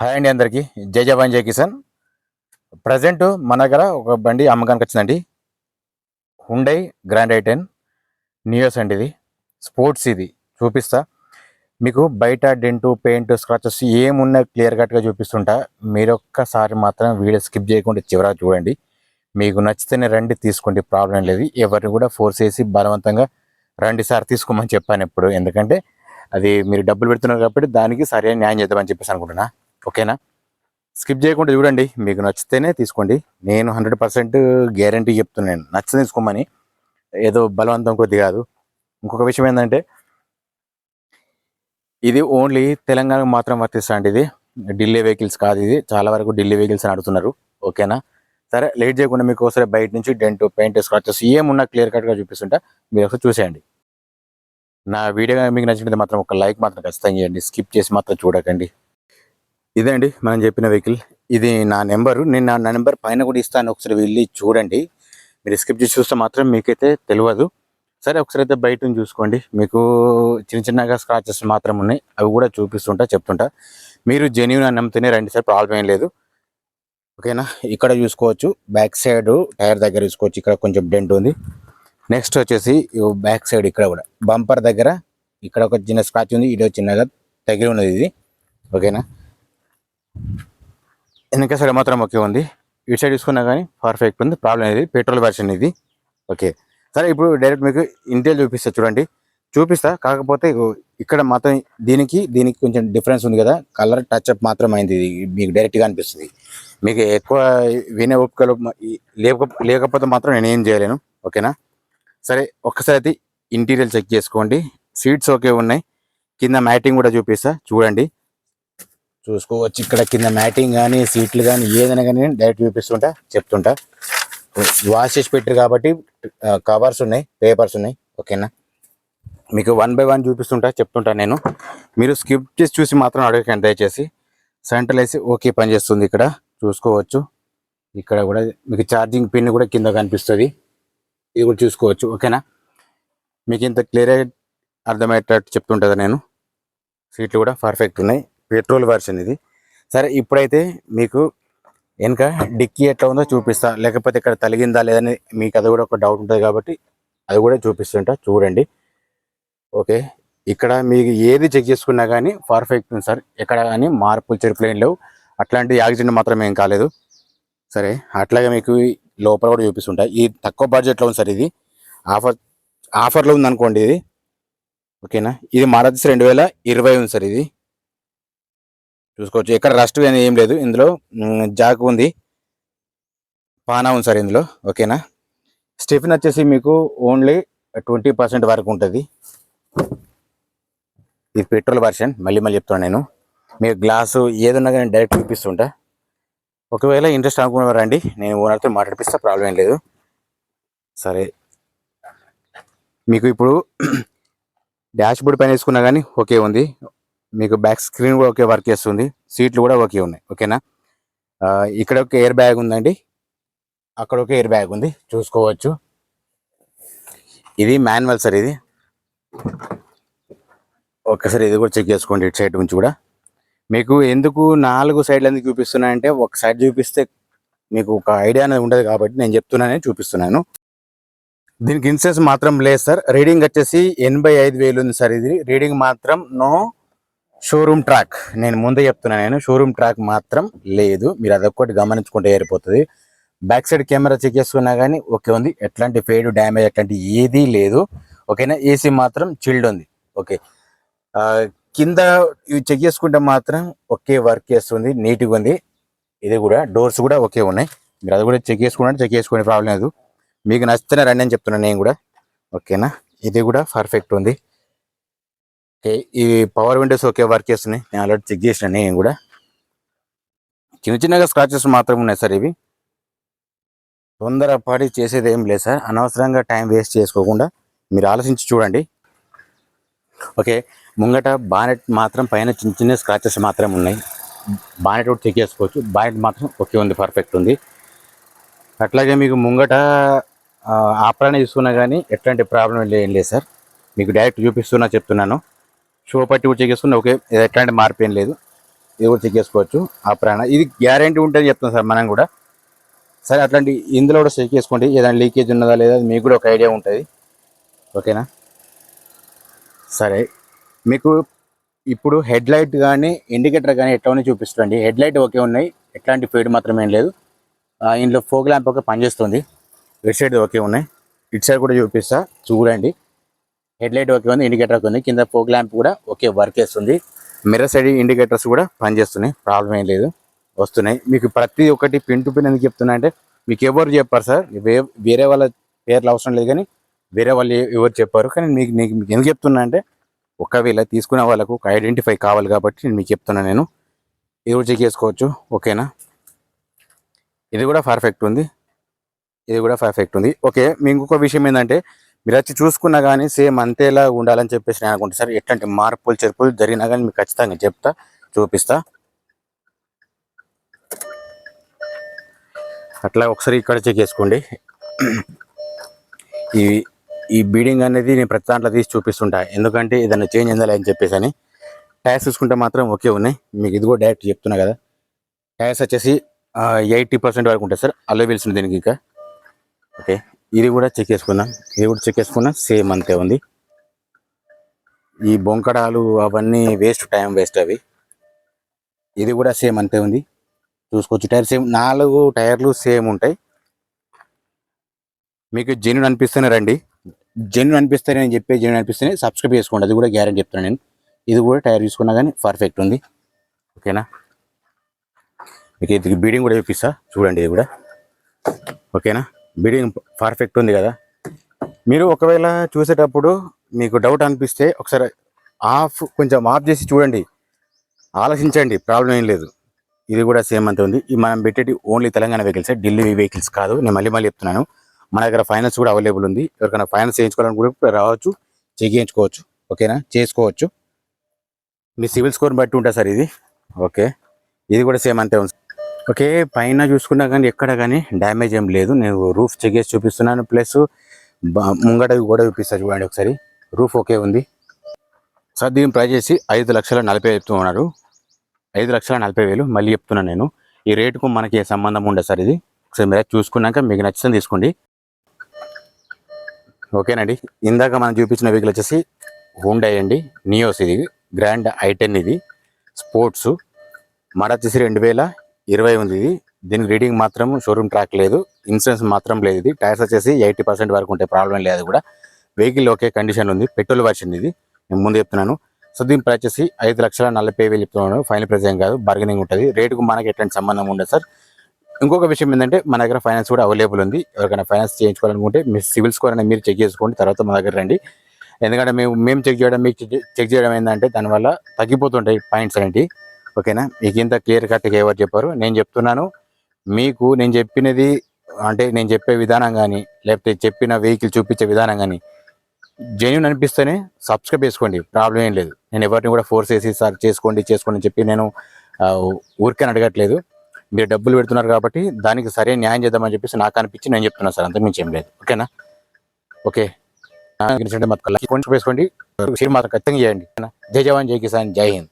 Hi అండి అందరికీ. జై జవాన్ జై కిసాన్. ప్రజెంట్ మన దగ్గర ఒక బండి అమ్మకానికి వచ్చిందండి. హుండై గ్రాండ్ ఐ10 నియోస్ అండి. ఇది స్పోర్ట్స్. ఇది చూపిస్తా మీకు. బయట డెంటు పెయింట్ స్క్రాచెస్ ఏమున్నా క్లియర్ కట్గా చూపిస్తుంటా. మీరు ఒక్కసారి మాత్రం వీడియో స్కిప్ చేయకుండా చివరకు చూడండి. మీకు నచ్చితేనే రండి, తీసుకోండి, ప్రాబ్లం లేదు. ఎవరిని కూడా ఫోర్స్ చేసి బలవంతంగా రండి సార్ తీసుకోమని చెప్పాను ఎప్పుడు. ఎందుకంటే అది మీరు డబ్బులు పెడుతున్నారు కాబట్టి దానికి సరైన న్యాయం చేద్దామని చెప్పేసి అనుకుంటున్నా. ఓకేనా? స్కిప్ చేయకుండా చూడండి. మీకు నచ్చితేనే తీసుకోండి. నేను 100% గ్యారంటీ చెప్తున్నాను, నచ్చితే తీసుకోమని. ఏదో బలవంతం కొద్ది కాదు. ఇంకొక విషయం ఏంటంటే ఇది ఓన్లీ తెలంగాణకు మాత్రం వర్తిస్తా అండి. ఇది ఢిల్లీ వెహికల్స్ కాదు. ఇది చాలా వరకు ఢిల్లీ వెహికల్స్ అని అడుగుతున్నారు. ఓకేనా? సరే, లేట్ చేయకుండా మీకు ఒకసారి బయట నుంచి డెంట్ పెయింట్ స్క్రాచెస్ ఏమున్నా క్లియర్ కట్గా చూపిస్తుంటా. మీరు ఒకసారి చూసేయండి. నా వీడియో మీకు నచ్చినది మాత్రం ఒక లైక్ మాత్రం ఖచ్చితంగా చేయండి. స్కిప్ చేసి మాత్రం చూడకండి. ఇదండి మనం చెప్పిన వెహికల్. ఇది నా నెంబరు. నేను నా నెంబర్ పైన కూడా ఇస్తాను, ఒకసారి వెళ్ళి చూడండి. మీరు స్కిప్ చేసి చూస్తే మాత్రం మీకైతే తెలియదు. సరే, ఒకసారి అయితే బయట చూసుకోండి. మీకు చిన్న చిన్నగా స్క్రాచెస్ మాత్రం ఉన్నాయి, అవి కూడా చూపిస్తుంటా, చెప్తుంటా. మీరు జెన్యూన్ నమ్మితేనే రండి సార్, ప్రాబ్లం ఏం లేదు. ఓకేనా? ఇక్కడ చూసుకోవచ్చు, బ్యాక్ సైడ్ టైర్ దగ్గర చూసుకోవచ్చు, ఇక్కడ కొంచెం డెంట్ ఉంది. నెక్స్ట్ వచ్చేసి బ్యాక్ సైడ్ ఇక్కడ కూడా బంపర్ దగ్గర ఇక్కడ ఒక చిన్న స్క్రాచ్ ఉంది, ఇది చిన్నగా తగిలి ఉన్నది ఇది. ఓకేనా? వెనక సైడ్ మాత్రం ఓకే ఉంది. ఇటు సైడ్ చూసుకున్నా కానీ పర్ఫెక్ట్ ఉంది, ప్రాబ్లం ఇది. పెట్రోల్ వెర్షన్ ఇది. ఓకే, సరే, ఇప్పుడు డైరెక్ట్ మీకు ఇంటీరియర్ చూపిస్తా చూడండి. చూపిస్తా, కాకపోతే ఇక్కడ మాత్రం దీనికి కొంచెం డిఫరెన్స్ ఉంది కదా. కలర్ టచ్అప్ మాత్రం అయింది. ఇది మీకు డైరెక్ట్గా అనిపిస్తుంది. మీకు ఎక్కువ వినే ఓపికలు లేకపోతే మాత్రం నేను ఏం చేయలేను. ఓకేనా? సరే, ఒక్కసారి అయితే ఇంటీరియర్ చెక్ చేసుకోండి. సీట్స్ ఓకే ఉన్నాయి. కింద మ్యాటింగ్ కూడా చూపిస్తా చూడండి. చూసుకోవచ్చు, ఇక్కడ కింద మ్యాటింగ్ కానీ సీట్లు కానీ ఏదైనా కానీ డైరెక్ట్ చూపిస్తుంటా, చెప్తుంటా. వాష్ చేసి పెట్టారు కాబట్టి కవర్స్ ఉన్నాయి, పేపర్స్ ఉన్నాయి. ఓకేనా? మీకు 1 by 1 చూపిస్తుంటా, చెప్తుంటా నేను. మీరు స్కిప్ చేసి చూసి మాత్రం అడగకండి దయచేసి. సెంట్రల్ వేసి ఓకే పనిచేస్తుంది. ఇక్కడ చూసుకోవచ్చు, ఇక్కడ కూడా మీకు ఛార్జింగ్ పిన్ కూడా కింద కనిపిస్తుంది. ఇది కూడా చూసుకోవచ్చు. ఓకేనా? మీకు ఇంత క్లియర్గా అర్థమయ్యేటట్టు చెప్తుంటుందా నేను. సీట్లు కూడా పర్ఫెక్ట్ ఉన్నాయి. పెట్రోల్ వెర్షన్ ఇది. సరే, ఇప్పుడైతే మీకు వెనక డిక్కీ ఎట్లా ఉందో చూపిస్తా, లేకపోతే ఇక్కడ తలిగిందా లేదని మీకు అది కూడా ఒక డౌట్ ఉంటుంది కాబట్టి అది కూడా చూపిస్తుంటా చూడండి. ఓకే, ఇక్కడ మీకు ఏది చెక్ చేసుకున్నా కానీ పర్ఫెక్ట్ ఉంది సార్. ఎక్కడ కానీ మార్పులు చెరుపులు ఏం లేవు. అట్లాంటి యాక్సిడెంట్ మాత్రం ఏం కాలేదు. సరే, అట్లాగే మీకు లోపల కూడా చూపిస్తుంటా. ఈ తక్కువ బడ్జెట్లో ఉంది సార్. ఇది ఆఫర్లో ఉంది అనుకోండి ఇది. ఓకేనా? ఇది మారుతి 2020 ఉంది సార్. ఇది చూసుకోవచ్చు, ఎక్కడ రస్ట్ అని ఏం లేదు. ఇందులో జాక్ ఉంది, పానా ఉంది సార్ ఇందులో. ఓకేనా? స్టెఫిన్ వచ్చేసి మీకు ఓన్లీ 20% వరకు ఉంటుంది. ఇది పెట్రోల్ వర్షన్. మళ్ళీ చెప్తున్నాను నేను. మీకు గ్లాసు ఏదన్నా కానీ డైరెక్ట్ చూపిస్తుంటా. ఒకవేళ ఇంట్రెస్ట్ అనుకున్నారండి, నేను ఓనర్తో మాట్లాడిపిస్తా, ప్రాబ్లం ఏం లేదు. సరే, మీకు ఇప్పుడు డాష్ బోర్డ్ పైన వేసుకున్నా కానీ ఓకే ఉంది. మీకు బ్యాక్ స్క్రీన్ కూడా ఓకే వర్క్ చేస్తుంది. సీట్లు కూడా ఓకే ఉన్నాయి. ఓకేనా? ఇక్కడ ఒక ఎయిర్ బ్యాగ్ ఉందండి, అక్కడ ఒక ఎయిర్ బ్యాగ్ ఉంది, చూసుకోవచ్చు. ఇది మాన్యువల్ సార్. ఇది ఒక్కసారి ఇది కూడా చెక్ చేసుకోండి. ఇటు సైడ్ నుంచి కూడా మీకు ఎందుకు 4 సైడ్లు ఎందుకు చూపిస్తున్నాయంటే, ఒక సైడ్ చూపిస్తే మీకు ఒక ఐడియా అనేది ఉండదు కాబట్టి నేను చెప్తున్నానని చూపిస్తున్నాను. దీనికి ఇన్సూరెన్స్ మాత్రం లేదు సార్. రీడింగ్ వచ్చేసి 85,000 ఉంది సార్. ఇది రీడింగ్ మాత్రం నో షోరూమ్ ట్రాక్. నేను ముందే చెప్తున్నాను, నేను షోరూమ్ ట్రాక్ మాత్రం లేదు. మీరు అదొక్కటి గమనించుకుంటే ఏరిపోతుంది. బ్యాక్ సైడ్ కెమెరా చెక్ చేసుకున్నా కానీ ఓకే ఉంది. ఎట్లాంటి ఫేడ్ డ్యామేజ్ అట్లాంటి ఏదీ లేదు. ఓకేనా? ఏసీ మాత్రం చిల్డ్ ఉంది. ఓకే, కింద ఇవి చెక్ చేసుకుంటే మాత్రం ఓకే వర్క్ చేస్తుంది, నీట్గా ఉంది. ఇది కూడా డోర్స్ కూడా ఓకే ఉన్నాయి. మీరు అది కూడా చెక్ చేసుకోండి, ప్రాబ్లం లేదు. మీకు నచ్చితేనే రండి అని చెప్తున్నాను నేను కూడా. ఓకేనా? ఇది కూడా పర్ఫెక్ట్ ఉంది. ఓకే, ఈ పవర్ విండోస్ ఓకే వర్క్ చేస్తున్నాయి. నేను ఆల్రెడీ చెక్ చేసిన. నేను కూడా చిన్నగా స్క్రాచెస్ మాత్రం ఉన్నాయి సార్. ఇవి తొందరపాటి చేసేది ఏం లేదు సార్. అనవసరంగా టైం వేస్ట్ చేసుకోకుండా మీరు ఆలోచించి చూడండి. ఓకే, ముంగట బానెట్ మాత్రం పైన చిన్న స్క్రాచెస్ మాత్రం ఉన్నాయి. బానెట్ కూడా చెక్ చేసుకోవచ్చు. బానెట్ మాత్రం ఓకే ఉంది, పర్ఫెక్ట్ ఉంది. అట్లాగే మీకు ముంగట ఆపరాన్ని చూసుకున్నా కానీ ఎట్లాంటి ప్రాబ్లం ఏం లేదు సార్. మీకు డైరెక్ట్ చూపిస్తున్నా, చెప్తున్నాను. షో పట్టి కూడా చెక్ చేసుకున్నా ఓకే, ఎట్లాంటి మార్పు ఏం లేదు. ఇది కూడా చెక్ చేసుకోవచ్చు. ఆ ప్రాణ ఇది గ్యారంటీ ఉంటుంది చెప్తాం సార్ మనం కూడా. సరే అట్లాంటి ఇందులో కూడా చెక్ చేసుకోండి, ఏదైనా లీకేజ్ ఉన్నదా లేదా మీకు కూడా ఒక ఐడియా ఉంటుంది. ఓకేనా. సరే మీకు ఇప్పుడు హెడ్ లైట్ కానీ ఇండికేటర్ కానీ ఎట్లా ఉన్నాయి చూపిస్తుంది. హెడ్ లైట్ ఓకే ఉన్నాయి, ఎట్లాంటి ఫీడ్ మాత్రం ఏం లేదు. ఇందులో ఫోగ్ ల్యాంప్ ఒక పనిచేస్తుంది. ఇటు సైడ్ ఓకే ఉన్నాయి, ఇటు సైడ్ కూడా చూపిస్తా చూడండి. హెడ్ లైట్ ఓకే ఉంది, ఇండికేటర్ ఓకే ఉంది, కింద ఫోగ్ ల్యాంప్ కూడా ఓకే వర్క్ చేస్తుంది. మిర్రర్ సైడ్ ఇండికేటర్స్ కూడా పనిచేస్తున్నాయి, ప్రాబ్లం ఏం లేదు, వస్తున్నాయి. మీకు ప్రతి ఒక్కటి పిన్ టు పిన్ ఎందుకు చెప్తున్నా అంటే మీకు ఎవరు చెప్పారు సార్, వేరే వాళ్ళ పేర్లు అవసరం లేదు, కానీ వేరే వాళ్ళు ఎవరు చెప్పారు. కానీ మీకు ఎందుకు చెప్తున్నా అంటే ఒకవేళ తీసుకునే వాళ్ళకు ఒక ఐడెంటిఫై కావాలి కాబట్టి నేను మీకు చెప్తున్నాను. నేను ఇది కూడా చెక్ చేసుకోవచ్చు. ఓకేనా. ఇది కూడా పర్ఫెక్ట్ ఉంది, ఇది కూడా పర్ఫెక్ట్ ఉంది. ఓకే. మీకు ఇంకొక విషయం ఏంటంటే మీరు వచ్చి చూసుకున్నా కానీ సేమ్ అంతేలా ఉండాలని చెప్పేసి నేను అనుకుంటా సార్. ఎట్లాంటి మార్పులు చెరుపులు జరిగినా కానీ మీకు ఖచ్చితంగా చెప్తా, చూపిస్తా. అట్లా ఒకసారి ఇక్కడ చెక్ చేసుకోండి. ఈ బీడింగ్ అనేది నేను ప్రతి దాంట్లో తీసి చూపిస్తుంటా, ఎందుకంటే ఏదైనా చేంజ్ అయిందా అని చెప్పేసి అని. టైర్స్ చూసుకుంటే మాత్రం ఓకే ఉన్నాయి. మీకు ఇది కూడా డైరెక్ట్ చెప్తున్నా కదా. టైర్స్ వచ్చేసి 80% వరకు ఉంటాయి సార్, అలో వీల్స్ దీనికి ఇంకా. ఓకే. ఇది కూడా చెక్ చేసుకున్నాం, ఇది కూడా చెక్ చేసుకున్నా, సేమ్ అంతే ఉంది. ఈ బొంకడాలు అవన్నీ వేస్ట్, టైం వేస్ట్ అవి. ఇది కూడా సేమ్ అంతే ఉంది, చూసుకోవచ్చు. టైర్ సేమ్, 4 టైర్లు సేమ్ ఉంటాయి. మీకు జెన్యూన్ అనిపిస్తేనే రండి, జెన్యూన్ అనిపిస్తేనే నేను చెప్పే, జెన్యూన్ అనిపిస్తేనే సబ్స్క్రైబ్ చేసుకోండి, అది కూడా గ్యారెంటీ చెప్తాను నేను. ఇది కూడా టైర్ చూసుకున్నా కానీ పర్ఫెక్ట్ ఉంది. ఓకేనా. మీకు ఇది బీడింగ్ కూడా చూపిస్తా చూడండి, ఇది కూడా. ఓకేనా. బీడింగ్ పర్ఫెక్ట్ ఉంది కదా. మీరు ఒకవేళ చూసేటప్పుడు మీకు డౌట్ అనిపిస్తే ఒకసారి కొంచెం ఆఫ్ చేసి చూడండి, ఆలోచించండి, ప్రాబ్లం ఏం లేదు. ఇది కూడా సేమ్ అంతే ఉంది. ఈ మనం పెట్టేటి only Telangana vehicles, Delhi vehicles కాదు. నేను మళ్ళీ చెప్తున్నాను, మన దగ్గర ఫైనాన్స్ కూడా అవైలబుల్ ఉంది. ఎవరికైనా ఫైనాన్స్ చేయించుకోవాలని కూడా రావచ్చు, చెక్ చేయించుకోవచ్చు. ఓకేనా, చేసుకోవచ్చు. మీ సివిల్ స్కోర్ బట్టి ఉంటుంది సార్ ఇది. ఓకే. ఇది కూడా సేమ్ అంతే ఉంది. ఓకే. పైన చూసుకున్నా కానీ ఎక్కడ కానీ డ్యామేజ్ ఏం లేదు. నేను రూఫ్ చెక్ చేసి చూపిస్తున్నాను, ప్లస్ ముంగట కూడా చూపిస్తాను చూడండి ఒకసారి. రూఫ్ ఓకే ఉంది సార్. దీని ప్రైస్ చేసి 5,40,000 చెప్తున్నారు. 5,40,000 మళ్ళీ చెప్తున్నాను నేను. ఈ రేటుకు మనకి ఏ సంబంధం ఉండదు సార్. ఇది ఒకసారి మీరు చూసుకున్నాక మీకు నచ్చింది తీసుకోండి. ఓకేనండి. ఇందాక మనం చూపించిన వెహికల్ వచ్చేసి హుండాయ్ అండి, నియోస్. ఇది గ్రాండ్ i10, ఇది స్పోర్ట్స్ మోడల్ వచ్చేసి 2020 ఉంది. ఇది దీనికి రీడింగ్ మాత్రం షోరూమ్ ట్రాక్ లేదు, ఇన్సూరెన్స్ మాత్రం లేదు. ఇది టైర్స్ వచ్చేసి 80% వరకు ఉంటాయి, ప్రాబ్లం లేదు. కూడా వెహికల్ ఓకే కండిషన్ ఉంది, పెట్రోల్ వర్షన్ ఇది, నేను ముందు చెప్తున్నాను. సో దీని ప్రైస్ వచ్చేసి 5,40,000 చెప్తున్నాను. ఫైనల్ ప్రైస్ ఏం కాదు, బార్గెనింగ్ ఉంటుంది. రేటుకు మనకి ఎట్లాంటి సంబంధం ఉండదు సార్. ఇంకొక విషయం ఏంటంటే మన దగ్గర ఫైనాన్స్ కూడా అవైలబుల్ ఉంది. ఎవరికైనా ఫైనాన్స్ చేయించుకోవాలనుకుంటే మీ సివిల్ స్కోర్ అనేది మీరు చెక్ చేసుకోండి, తర్వాత మా దగ్గర రండి. ఎందుకంటే మేము చెక్ చేయడం, మీకు చెక్ చేయడం ఏంటంటే దానివల్ల తగ్గిపోతుంటాయి పాయింట్స్ అనేవి. ఓకేనా. మీకు ఇంత క్లియర్ కట్గా ఎవరు చెప్పారు, నేను చెప్తున్నాను. మీకు నేను చెప్పినది అంటే నేను చెప్పే విధానం కానీ, లేకపోతే చెప్పిన వెహికల్ చూపించే విధానం కానీ జెన్యూన్ అనిపిస్తేనే సబ్స్క్రైబ్ చేసుకోండి, ప్రాబ్లం ఏం లేదు. నేను ఎవరిని కూడా ఫోర్స్ చేసి సార్ చేసుకోండి అని చెప్పి నేను ఊరికే అడగట్లేదు. మీరు డబ్బులు పెడుతున్నారు కాబట్టి దానికి సరైన న్యాయం చేద్దామని చెప్పేసి నాకు అనిపించి నేను చెప్తున్నాను సార్, అంతకు మించి ఏం లేదు. ఓకేనా. ఓకే. వేసుకోండి, షేర్ మాత్రం ఖచ్చితంగా చేయండి. జై జవాన్, జై కిసాన్, జై హింద్.